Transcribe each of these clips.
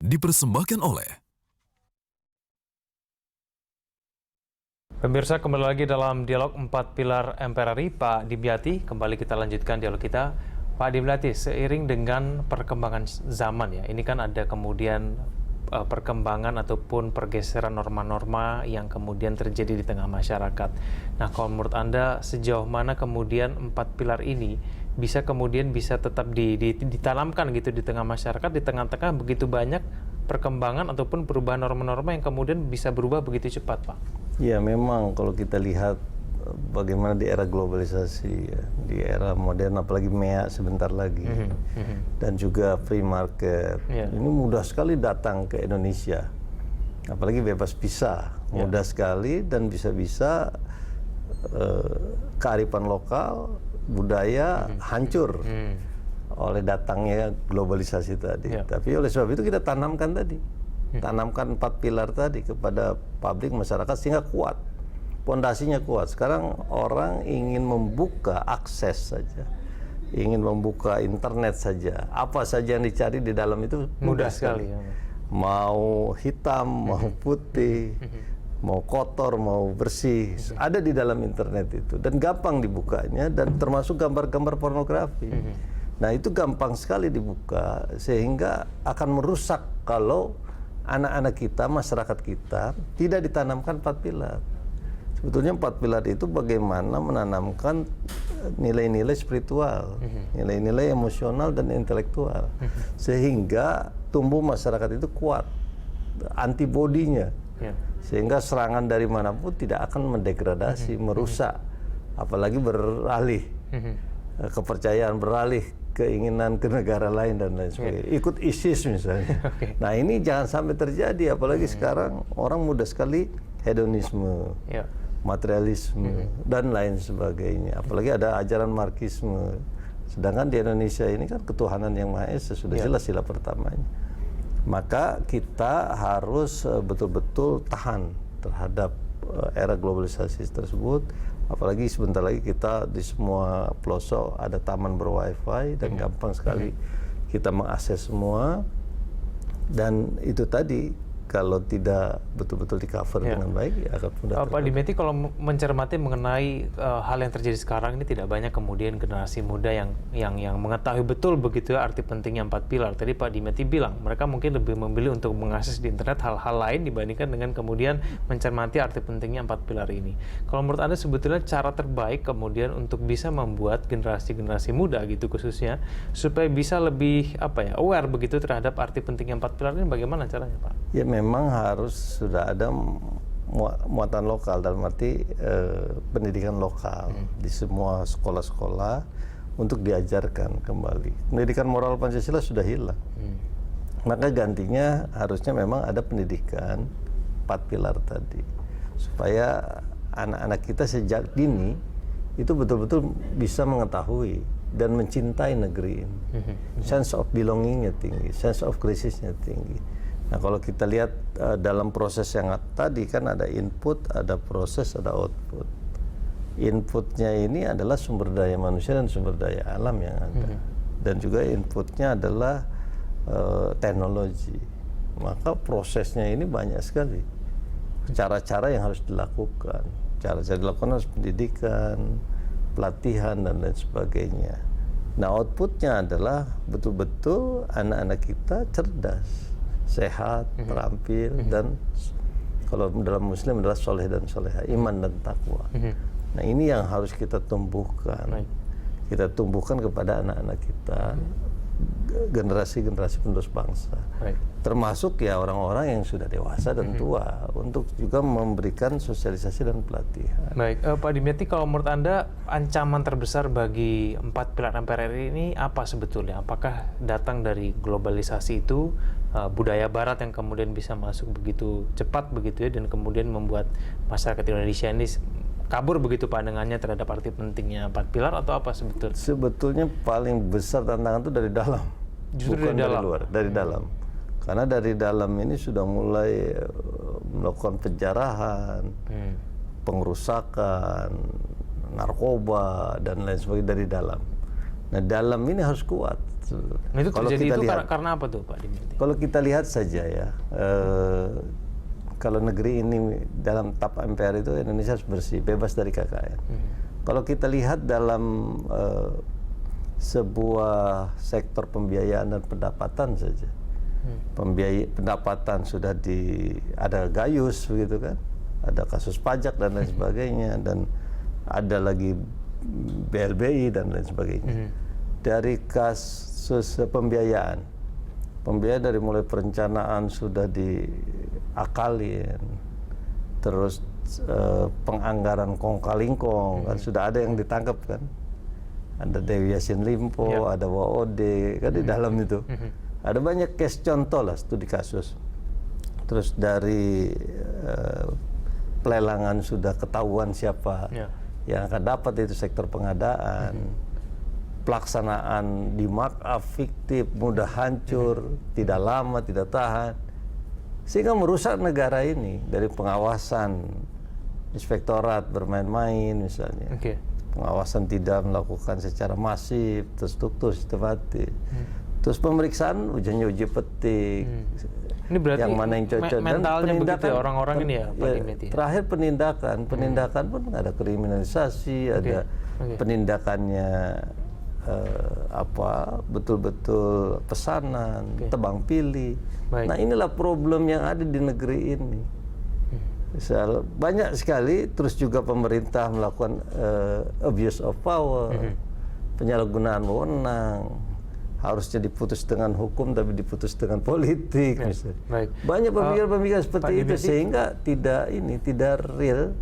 dipersembahkan oleh Pemirsa, kembali lagi dalam dialog 4 pilar MPRRI. Pak Dimyati, kembali kita lanjutkan dialog kita. Pak Dimyati, seiring dengan perkembangan zaman ya, ini kan ada kemudian perkembangan ataupun pergeseran norma-norma yang kemudian terjadi di tengah masyarakat. Nah, kalau menurut Anda sejauh mana kemudian 4 pilar ini bisa tetap ditanamkan gitu di tengah masyarakat, di tengah-tengah begitu banyak perkembangan ataupun perubahan norma-norma yang kemudian bisa berubah begitu cepat, Pak? Ya, memang kalau kita lihat bagaimana di era globalisasi, ya, di era modern, apalagi MEA sebentar lagi, dan juga free market, ini mudah sekali datang ke Indonesia, apalagi bebas visa, mudah sekali, dan bisa-bisa kearifan lokal, budaya hancur oleh datangnya globalisasi tadi. Tapi oleh sebab itu kita tanamkan tadi, tanamkan 4 pilar tadi kepada publik masyarakat sehingga kuat. Pondasinya kuat. Sekarang orang ingin membuka akses saja, ingin membuka internet saja, apa saja yang dicari di dalam itu mudah sekali. Mau hitam, mau putih, mau kotor, mau bersih, ada di dalam internet itu, dan gampang dibukanya, dan termasuk gambar-gambar pornografi. Nah, itu gampang sekali dibuka, sehingga akan merusak kalau anak-anak kita, masyarakat kita tidak ditanamkan 4 pilar. Sebetulnya 4 pilar itu bagaimana menanamkan nilai-nilai spiritual, nilai-nilai emosional dan intelektual, sehingga tumbuh masyarakat itu kuat, antibodinya, sehingga serangan dari manapun tidak akan mendegradasi, merusak, apalagi beralih kepercayaan, beralih keinginan ke negara lain dan lain sebagainya, ikut ISIS misalnya. Nah, ini jangan sampai terjadi, apalagi sekarang orang mudah sekali hedonisme, materialisme, dan lain sebagainya. Apalagi ada ajaran marxisme. Sedangkan di Indonesia ini kan ketuhanan yang Maha Esa, sudah jelas sila pertamanya. Maka kita harus betul-betul tahan terhadap era globalisasi tersebut. Apalagi sebentar lagi kita di semua pelosok ada taman ber-wifi, dan gampang sekali kita mengakses semua. Dan itu tadi, kalau tidak betul-betul di-cover dengan baik, ya akan mudah. Pak Dimyati, kalau mencermati mengenai hal yang terjadi sekarang ini, tidak banyak kemudian generasi muda yang mengetahui betul begitu arti pentingnya 4 pilar. Tadi Pak Dimyati bilang mereka mungkin lebih memilih untuk mengakses di internet hal-hal lain dibandingkan dengan kemudian mencermati arti pentingnya 4 pilar ini. Kalau menurut Anda sebetulnya cara terbaik kemudian untuk bisa membuat generasi-generasi muda gitu khususnya supaya bisa lebih aware begitu terhadap arti pentingnya 4 pilar ini, bagaimana caranya, Pak? Ya, memang harus sudah ada muatan lokal, dalam arti pendidikan lokal di semua sekolah-sekolah untuk diajarkan kembali. Pendidikan moral Pancasila sudah hilang. Maka gantinya harusnya memang ada pendidikan 4 pilar tadi, supaya anak-anak kita sejak dini itu betul-betul bisa mengetahui dan mencintai negeri ini. Sense of belongingnya tinggi, sense of crisisnya tinggi. Nah, kalau kita lihat dalam proses yang tadi kan ada input, ada proses, ada output. Inputnya ini adalah sumber daya manusia dan sumber daya alam yang ada. Dan juga inputnya adalah teknologi. Maka prosesnya ini banyak sekali. Cara-cara yang harus dilakukan. Cara-cara dilakukan harus pendidikan, pelatihan, dan lain sebagainya. Nah, outputnya adalah betul-betul anak-anak kita cerdas, sehat, terampil, dan kalau dalam Muslim adalah soleh dan soleha, iman dan takwa. Nah, ini yang harus kita tumbuhkan. Kita tumbuhkan kepada anak-anak kita, generasi-generasi penerus bangsa. Termasuk ya orang-orang yang sudah dewasa dan tua, untuk juga memberikan sosialisasi dan pelatihan. Baik, Pak Dimyati, kalau menurut Anda ancaman terbesar bagi 4 pilar MPRRI ini apa sebetulnya? Apakah datang dari globalisasi itu, budaya barat yang kemudian bisa masuk begitu cepat begitu ya, dan kemudian membuat masyarakat Indonesia ini kabur begitu pandangannya terhadap arti pentingnya 4 pilar, atau apa sebetulnya? Sebetulnya paling besar tantangan itu dari dalam. Justru bukan dari dalam. Dari luar, dari dalam. Karena dari dalam ini sudah mulai melakukan penjarahan, pengerusakan, narkoba, dan lain sebagainya dari dalam. Nah, dalam ini harus kuat. Nah, itu kalau terjadi kita itu lihat, karena apa tuh, Pak Dimyati? Kalau kita lihat saja ya, kalau negeri ini dalam TAP MPR itu Indonesia harus bersih, bebas dari KKN. Kalau kita lihat dalam sebuah sektor pembiayaan dan pendapatan saja, pendapatan sudah ada gayus begitu kan, ada kasus pajak dan lain sebagainya, dan ada lagi BLBI dan lain sebagainya. Dari kasus pembiayaan dari mulai perencanaan sudah diakalin, terus penganggaran kong-kali-kong kan sudah ada yang ditangkap kan, ada Dewi Yassin Limpo, ada WOD kan di dalam itu, ada banyak case contoh lah studi kasus. Terus dari pelelangan sudah ketahuan siapa yang akan dapat, itu sektor pengadaan. Pelaksanaan di markup fiktif, mudah hancur, tidak lama, tidak tahan, sehingga merusak negara ini. Dari pengawasan, inspektorat bermain-main misalnya, pengawasan tidak melakukan secara masif, terstruktur, sistematis, terus pemeriksaan ujiannya uji petik. Ini berarti yang mana yang cocok, dan penindakan orang-orang ini ya, Pak Dimyati. Terakhir penindakan pun ada kriminalisasi, ada penindakannya betul-betul pesanan, tebang pilih. Nah, inilah problem yang ada di negeri ini. Banyak sekali, terus juga pemerintah melakukan abuse of power, penyalahgunaan wewenang, harusnya diputus dengan hukum tapi diputus dengan politik misalnya. Banyak pemikiran-pemikiran seperti itu, sehingga tidak real,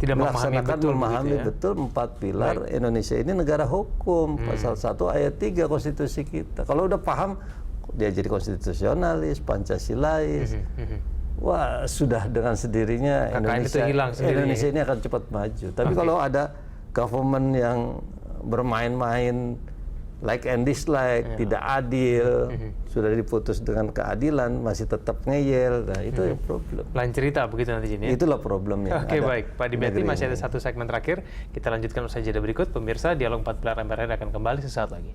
tidak memahami betul 4 pilar Indonesia ini negara hukum. Pasal 1 ayat 3 konstitusi kita. Kalau udah paham, dia jadi konstitusionalis, Pancasilais. Wah, sudah dengan sendirinya Indonesia ini akan cepat maju. Tapi kalau ada government yang bermain-main, like and dislike, tidak adil, sudah diputus dengan keadilan, masih tetap ngeyel, nah itu yang problem. Lain cerita begitu nanti ini. Itulah problemnya. Oke, baik, Pak Dimyati, masih ada satu segmen terakhir. Kita lanjutkan usai jeda berikut. Pemirsa, Dialog 4 Pilar MPR akan kembali sesaat lagi.